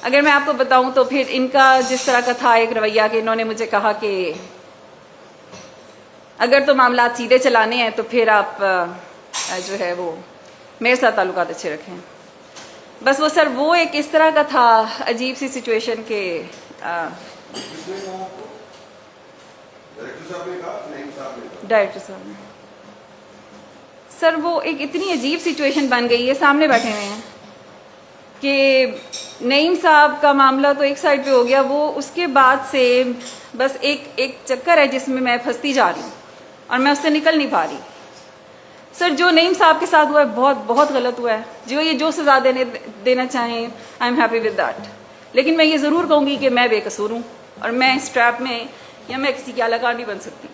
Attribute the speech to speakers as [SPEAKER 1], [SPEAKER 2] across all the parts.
[SPEAKER 1] अगर मैं आपको बताऊं तो फिर इनका जिस तरह का था एक रवैया कि इन्होंने मुझे कहा कि अगर तो मामला सीधे चलाने हैं तो फिर आप जो है वो मेरे साथ ताल्लुकात अच्छे रखें। बस वो सर वो एक इस तरह का था अजीब सी सिचुएशन के डायरेक्टर साहब ने सर वो एक इतनी अजीब सिचुएशन बन गई है, सामने बैठे हुए हैं कि नईम साहब का मामला तो एक साइड पे हो गया, वो उसके बाद से बस एक चक्कर है जिसमें मैं फंसती जा रही हूँ और मैं उससे निकल नहीं पा रही। सर जो नईम साहब के साथ हुआ है बहुत बहुत गलत हुआ है, जो सजा देना चाहें I am happy with that, लेकिन मैं ये ज़रूर कहूँगी कि मैं बेकसूर हूँ और मैं इस ट्रैप में या मैं किसी की आलाकार नहीं बन सकती।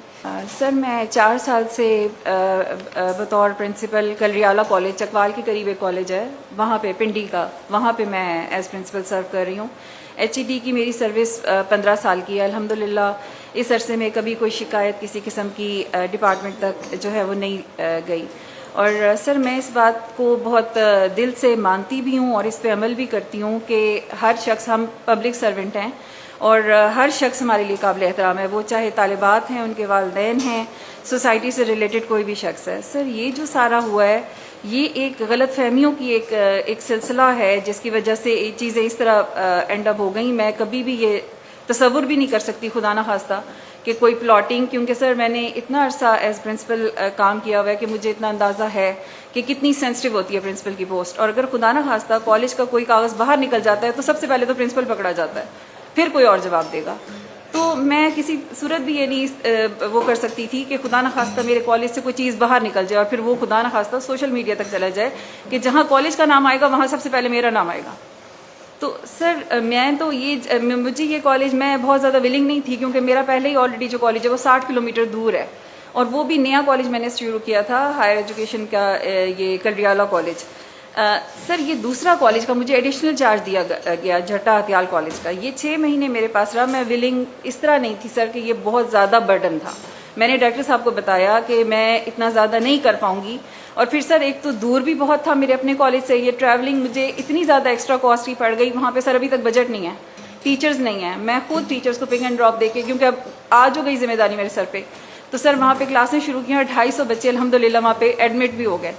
[SPEAKER 1] सर मैं 4 साल से बतौर प्रिंसिपल कलरियाला कॉलेज चकवाल के करीब एक कॉलेज है वहाँ पे पिंडी का, वहाँ पे मैं एज प्रिंसिपल सर्व कर रही हूँ। HED की मेरी सर्विस 15 साल की है अल्हम्दुलिल्लाह। इस अरसे में कभी कोई शिकायत किसी किस्म की डिपार्टमेंट तक जो है वो नहीं गई। और सर मैं इस बात को बहुत दिल से मानती भी हूँ और इस पे अमल भी करती हूँ कि हर शख्स, हम पब्लिक सर्वेंट हैं और हर शख्स हमारे लिए काबिल एहतराम है, वो चाहे तालिबात हैं, उनके वालिदैन हैं, सोसाइटी से रिलेटेड कोई भी शख्स है। सर ये जो सारा हुआ है ये एक गलत फहमियों की एक सिलसिला है जिसकी वजह से ये चीज़ें इस तरह एंड अप हो गई। मैं कभी भी ये तसव्वुर भी नहीं कर सकती खुदा ना खास्ता कि कोई प्लॉटिंग, क्योंकि सर मैंने इतना अरसा एज प्रिंसिपल काम किया हुआ है कि मुझे इतना अंदाज़ा है कि कितनी सेंसिटिव होती है प्रिंसिपल की पोस्ट। और अगर खुदा ना खास्ता कॉलेज का कोई कागज़ बाहर निकल जाता है तो सबसे पहले तो प्रिंसिपल पकड़ा जाता है, फिर कोई और जवाब देगा। तो मैं किसी सूरत भी ये नहीं वो कर सकती थी कि खुदा न खास्ता मेरे कॉलेज से कोई चीज़ बाहर निकल जाए और फिर वो खुदा न खास्ता सोशल मीडिया तक चला जाए कि जहाँ कॉलेज का नाम आएगा वहाँ सबसे पहले मेरा नाम आएगा। तो सर मैं तो मुझे ये कॉलेज मैं बहुत ज़्यादा विलिंग नहीं थी, क्योंकि मेरा पहले ही ऑलरेडी जो कॉलेज है वो 60 किलोमीटर दूर है और वो भी नया कॉलेज मैंने शुरू किया था हायर एजुकेशन का, ये कलरियाला कॉलेज। सर ये दूसरा कॉलेज का मुझे एडिशनल चार्ज दिया गया झट्टा हथियाल कॉलेज का, ये 6 महीने मेरे पास रहा। मैं विलिंग इस तरह नहीं थी सर कि ये बहुत ज़्यादा बर्डन था। मैंने डायरेक्टर साहब को बताया कि मैं इतना ज़्यादा नहीं कर पाऊंगी और फिर सर एक तो दूर भी बहुत था मेरे अपने कॉलेज से, ये ट्रैवलिंग मुझे इतनी ज़्यादा एक्स्ट्रा कॉस्ट की पड़ गई। वहाँ पर सर अभी तक बजट नहीं है, टीचर्स नहीं है, मैं खुद टीचर्स को पिक एंड ड्रॉप दे के, क्योंकि अब आज हो गई जिम्मेदारी मेरे सर पे, तो सर वहाँ पे क्लासें शुरू की और 250 बच्चे अल्हम्दुलिल्लाह वहाँ पे एडमिट भी हो गए।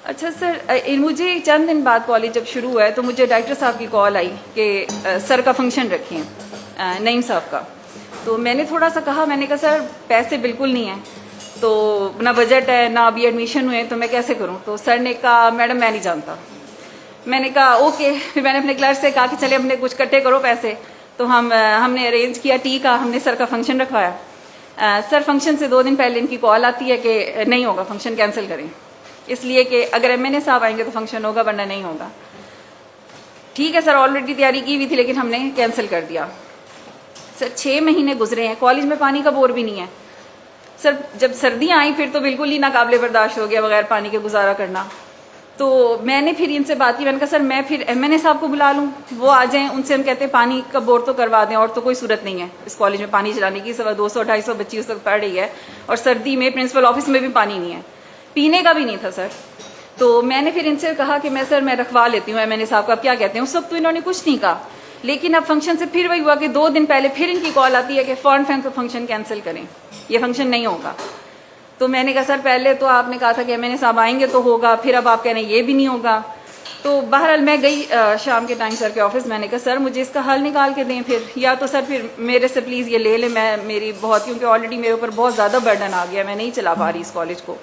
[SPEAKER 1] अच्छा सर मुझे चंद दिन बाद कॉलेज जब शुरू हुआ है तो मुझे डायरेक्टर साहब की कॉल आई कि सर का फंक्शन रखिए नईम साहब का। तो मैंने थोड़ा सा कहा, मैंने कहा सर पैसे बिल्कुल नहीं हैं, तो ना बजट है ना अभी एडमिशन हुए, तो मैं कैसे करूं? तो सर ने कहा मैडम मैं नहीं जानता। मैंने कहा ओके। फिर मैंने अपने क्लर्क से कहा कि चले अपने कुछ इकट्ठे करो पैसे, तो हमने अरेंज किया टी का, हमने सर का फंक्शन रखवाया। सर फंक्शन से 2 दिन पहले इनकी कॉल आती है कि नहीं होगा, फंक्शन कैंसिल करें, इसलिए कि अगर MNA साहब आएंगे तो फंक्शन होगा वरना नहीं होगा। ठीक है सर, ऑलरेडी तैयारी की हुई थी लेकिन हमने कैंसिल कर दिया। सर 6 महीने गुजरे हैं, कॉलेज में पानी का बोर भी नहीं है। सर जब सर्दियाँ आई फिर तो बिल्कुल ही नाकाबिले बर्दाश्त हो गया बगैर पानी के गुजारा करना। तो मैंने फिर इनसे बात की, मैंने कहा सर मैं फिर MNA साहब को बुला लूँ, वो आ जाएं, उनसे हम कहते हैं पानी का बोर तो करवा दें, और तो कोई सूरत नहीं है इस कॉलेज में पानी चलाने की। 200-250 बच्ची उस तक पढ़ रही है और सर्दी में प्रिंसिपल ऑफिस में भी पानी नहीं है, पीने का भी नहीं था सर। तो मैंने फिर इनसे कहा कि मैं रखवा लेती हूँ MNA साहब का, क्या कहते हैं। उस वक्त तो इन्होंने कुछ नहीं कहा, लेकिन अब फंक्शन से फिर वही हुआ कि 2 दिन पहले फिर इनकी कॉल आती है कि फॉरन फंक्शन कैंसिल करें, ये फंक्शन नहीं होगा। तो मैंने कहा सर पहले तो आपने कहा था कि MNA साहब आएंगे तो होगा, फिर अब आप कह रहे हैं ये भी नहीं होगा। तो बहरहाल मैं गई शाम के टाइम सर के ऑफिस, मैंने कहा सर मुझे इसका हल निकाल के दें फिर, या तो सर फिर मेरे से प्लीज़ ये ले लें, मैं मेरी बहुत, क्योंकि ऑलरेडी मेरे ऊपर बहुत ज़्यादा बर्डन आ गया, मैं नहीं चला पा रही इस कॉलेज को।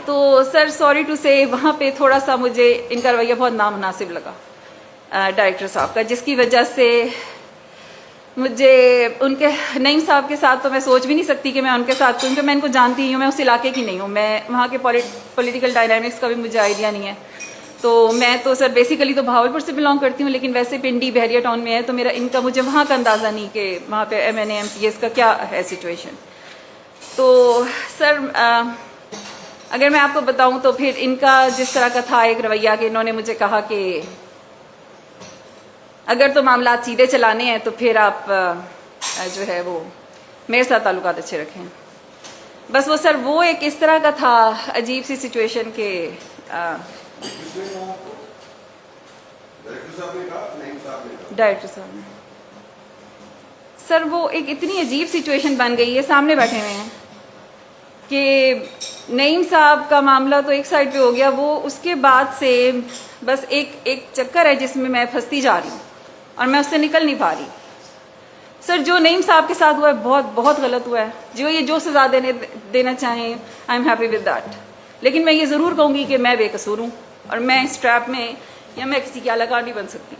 [SPEAKER 1] तो सर सॉरी टू से वहाँ पे थोड़ा सा मुझे इनका रवैया बहुत नामुनासिब लगा डायरेक्टर साहब का, जिसकी वजह से मुझे उनके नईम साहब के साथ तो मैं सोच भी नहीं सकती कि मैं उनके साथ, क्योंकि मैं इनको जानती ही हूँ, मैं उस इलाके की नहीं हूँ, मैं वहाँ के पॉलिटिकल डायनामिक्स का भी मुझे आइडिया नहीं है। तो मैं तो सर बेसिकली तो भावलपुर से बिलोंग करती हूँ, लेकिन वैसे पिंडी बहरिया टाउन में है, तो मेरा इनका मुझे वहाँ का अंदाज़ा नहीं कि वहाँ पे MNA MPS का क्या है सिचुएशन। तो सर अगर मैं आपको बताऊं तो फिर इनका जिस तरह का था एक रवैया कि इन्होंने मुझे कहा कि अगर तो मामला सीधे चलाने हैं तो फिर आप जो है वो मेरे साथ ताल्लुकात अच्छे रखें। बस वो सर वो एक इस तरह का था अजीब सी सिचुएशन के डायरेक्टर साहब ने। सर वो एक इतनी अजीब सिचुएशन बन गई है, सामने बैठे हुए हैं कि नईम साहब का मामला तो एक साइड पे हो गया, वो उसके बाद से बस एक चक्कर है जिसमें मैं फंसती जा रही हूँ और मैं उससे निकल नहीं पा रही। सर जो नईम साहब के साथ हुआ है बहुत बहुत गलत हुआ है, जो सजा देना चाहें I am happy with that, लेकिन मैं ये ज़रूर कहूँगी कि मैं बेकसूर हूँ और मैं इस ट्रैप में या मैं किसी की आलाकार नहीं बन सकती।